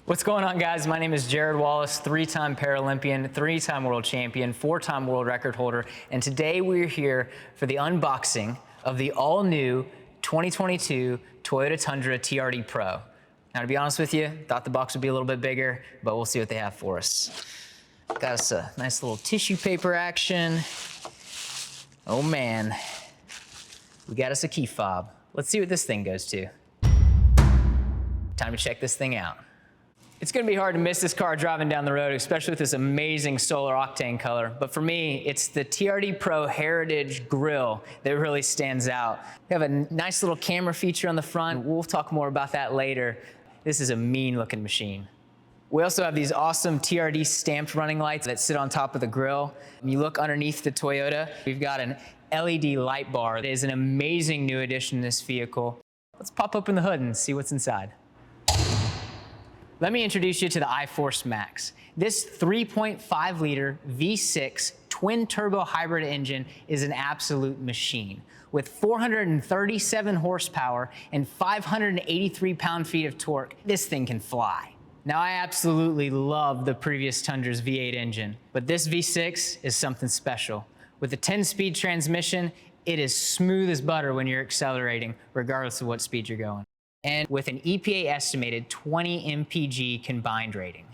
What's going on, guys? My name is Jared Wallace, three-time Paralympian, three-time world champion, four-time world record holder, and today we're here for the unboxing of the all-new 2022 Toyota Tundra TRD Pro. Now, to be honest with you, thought the box would be a little bit bigger, but we'll see what they have for us. Got us a nice little tissue paper action. Oh man, we got us a key fob. Let's see what this thing goes to. Time to check this thing out. It's gonna be hard to miss this car driving down the road, especially with this amazing solar octane color. But for me, it's the TRD Pro Heritage grille that really stands out. We have a nice little camera feature on the front. We'll talk more about that later. This is a mean looking machine. We also have these awesome TRD stamped running lights that sit on top of the grille. When you look underneath the Toyota, we've got an LED light bar. It is an amazing new addition to this vehicle. Let's pop open the hood and see what's inside. Let me introduce you to the iForce Max. This 3.5 liter V6 twin turbo hybrid engine is an absolute machine. With 437 horsepower and 583 pound-feet of torque, this thing can fly. Now, I absolutely love the previous Tundra's V8 engine, but this V6 is something special. With a 10-speed transmission, it is smooth as butter when you're accelerating, regardless of what speed you're going. And with an EPA estimated 20 mpg combined rating.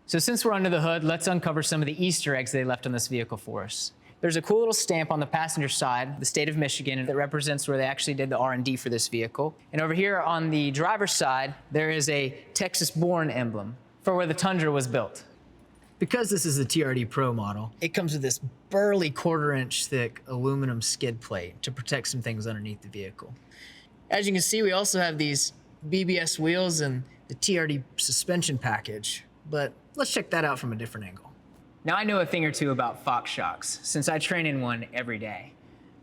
So since we're under the hood, let's uncover some of the Easter eggs they left on this vehicle for us. There's a cool little stamp on the passenger side, the state of Michigan, that represents where they actually did the R&D for this vehicle. And over here on the driver's side, there is a Texas-born emblem for where the Tundra was built. Because this is the TRD Pro model, it comes with this burly 1/4-inch thick aluminum skid plate to protect some things underneath the vehicle. As you can see, we also have these BBS wheels and the TRD suspension package, but let's check that out from a different angle. Now, I know a thing or two about Fox shocks, since I train in one every day.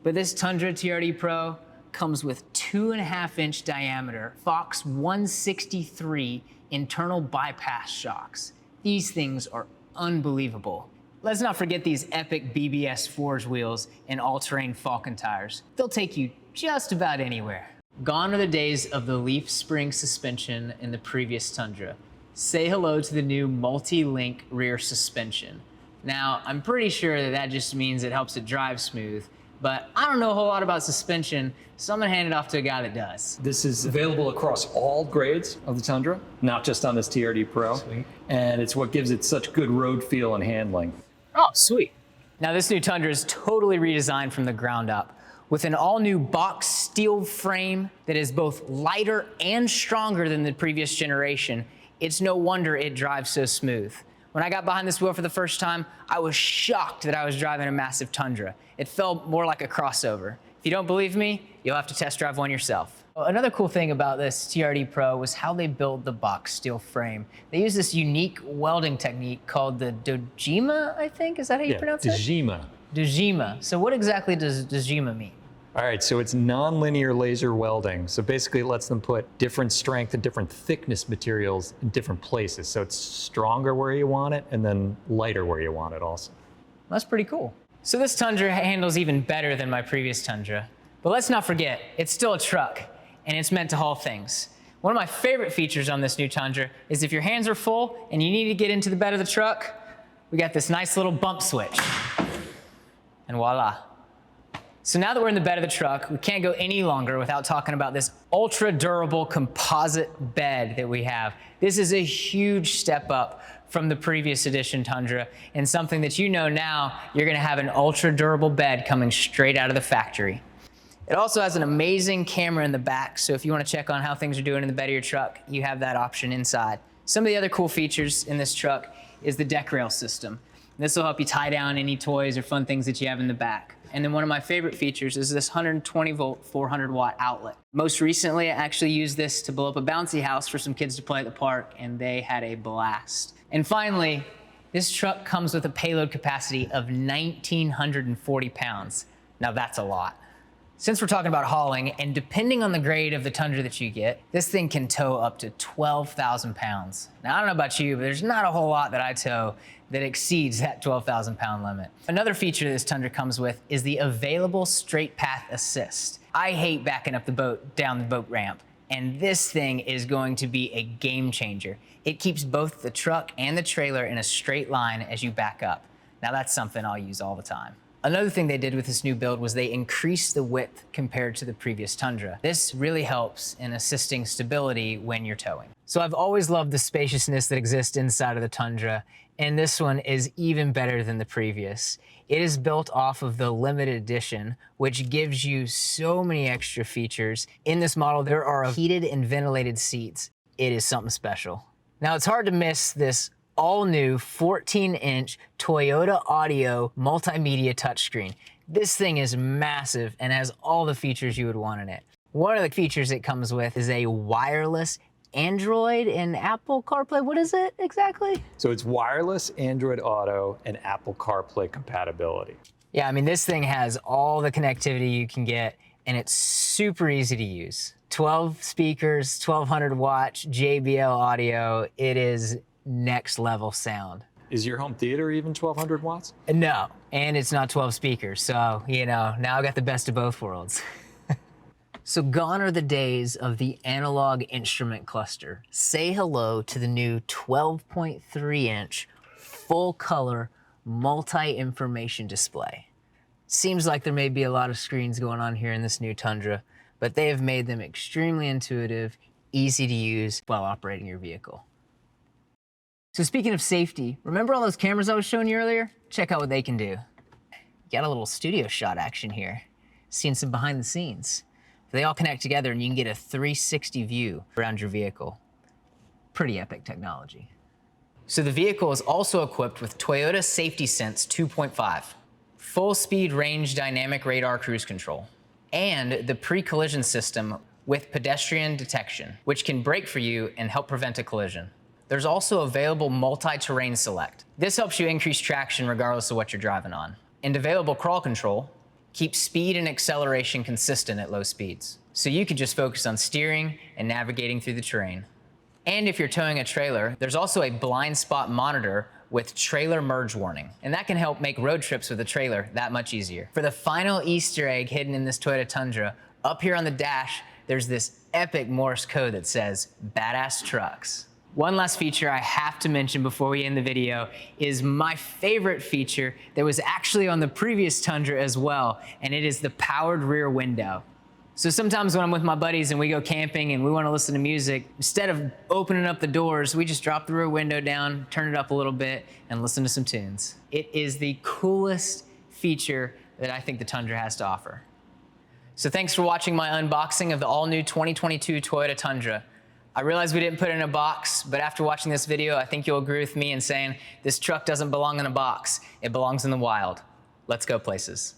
But this Tundra TRD Pro comes with 2.5-inch diameter Fox 163 internal bypass shocks. These things are unbelievable. Let's not forget these epic BBS Forge wheels and all-terrain Falcon tires. They'll take you just about anywhere. Gone are the days of the leaf spring suspension in the previous Tundra. Say hello to the new multi-link rear suspension. Now, I'm pretty sure that just means it helps it drive smooth, but I don't know a whole lot about suspension, so I'm gonna hand it off to a guy that does. This is available across all grades of the Tundra, not just on this TRD Pro. Sweet. And it's what gives it such good road feel and handling. Oh, sweet. Now, this new Tundra is totally redesigned from the ground up, with an all-new box steel frame that is both lighter and stronger than the previous generation. It's no wonder it drives so smooth. When I got behind this wheel for the first time, I was shocked that I was driving a massive Tundra. It felt more like a crossover. If you don't believe me, you'll have to test drive one yourself. Another cool thing about this TRD Pro was how they built the box steel frame. They use this unique welding technique called the Dojima, I think? Is that how you pronounce it? Dojima. Dojima. So what exactly does Dojima mean? All right, so it's non-linear laser welding. So basically it lets them put different strength and different thickness materials in different places. So it's stronger where you want it and then lighter where you want it also. That's pretty cool. So this Tundra handles even better than my previous Tundra. But let's not forget, it's still a truck and it's meant to haul things. One of my favorite features on this new Tundra is if your hands are full and you need to get into the bed of the truck, we got this nice little bump switch. And voila. So now that we're in the bed of the truck, we can't go any longer without talking about this ultra durable composite bed that we have. This is a huge step up from the previous edition Tundra, and something that you know now, you're gonna have an ultra durable bed coming straight out of the factory. It also has an amazing camera in the back, so if you wanna check on how things are doing in the bed of your truck, you have that option inside. Some of the other cool features in this truck is the deck rail system. This will help you tie down any toys or fun things that you have in the back. And then one of my favorite features is this 120 volt, 400 watt outlet. Most recently, I actually used this to blow up a bouncy house for some kids to play at the park, and they had a blast. And finally, this truck comes with a payload capacity of 1,940 pounds. Now that's a lot. Since we're talking about hauling, and depending on the grade of the Tundra that you get, this thing can tow up to 12,000 pounds. Now, I don't know about you, but there's not a whole lot that I tow that exceeds that 12,000 pound limit. Another feature this Tundra comes with is the available straight path assist. I hate backing up the boat down the boat ramp, And this thing is going to be a game changer. It keeps both the truck and the trailer in a straight line as you back up. Now that's something I'll use all the time. Another thing they did with this new build was they increased the width compared to the previous Tundra. This really helps in assisting stability when you're towing. So I've always loved the spaciousness that exists inside of the Tundra, and this one is even better than the previous. It is built off of the limited edition, which gives you so many extra features. In this model, there are heated and ventilated seats. It is something special. Now it's hard to miss this all-new 14-inch Toyota Audio multimedia touchscreen. This thing is massive and has all the features you would want in it. One of the features it comes with is a wireless Android and Apple CarPlay. What is it exactly? So it's wireless Android Auto and Apple CarPlay compatibility. Yeah, I mean, this thing has all the connectivity you can get, and it's super easy to use. 12 speakers, 1200 watts, JBL audio. It is next level sound. Is your home theater even 1200 watts? No, and it's not 12 speakers, so, you know, now I got the best of both worlds. So gone are the days of the analog instrument cluster. Say hello to the new 12.3-inch full-color multi-information display. Seems like there may be a lot of screens going on here in this new Tundra, but they have made them extremely intuitive, easy to use while operating your vehicle. So speaking of safety, remember all those cameras I was showing you earlier? Check out what they can do. Got a little studio shot action here. Seeing some behind the scenes. They all connect together and you can get a 360 view around your vehicle. Pretty epic technology. So the vehicle is also equipped with Toyota Safety Sense 2.5, full speed range dynamic radar cruise control, and the pre-collision system with pedestrian detection, which can brake for you and help prevent a collision. There's also available multi-terrain select. This helps you increase traction regardless of what you're driving on. And available crawl control keeps speed and acceleration consistent at low speeds. So you can just focus on steering and navigating through the terrain. And if you're towing a trailer, there's also a blind spot monitor with trailer merge warning. And that can help make road trips with a trailer that much easier. For the final Easter egg hidden in this Toyota Tundra, up here on the dash, there's this epic Morse code that says, "Badass Trucks." One last feature I have to mention before we end the video is my favorite feature that was actually on the previous Tundra as well, and it is the powered rear window. So sometimes when I'm with my buddies and we go camping and we want to listen to music, instead of opening up the doors, we just drop the rear window down, turn it up a little bit, and listen to some tunes. It is the coolest feature that I think the Tundra has to offer. So thanks for watching my unboxing of the all-new 2022 Toyota Tundra. I realize we didn't put it in a box, but after watching this video, I think you'll agree with me in saying this truck doesn't belong in a box. It belongs in the wild. Let's go places.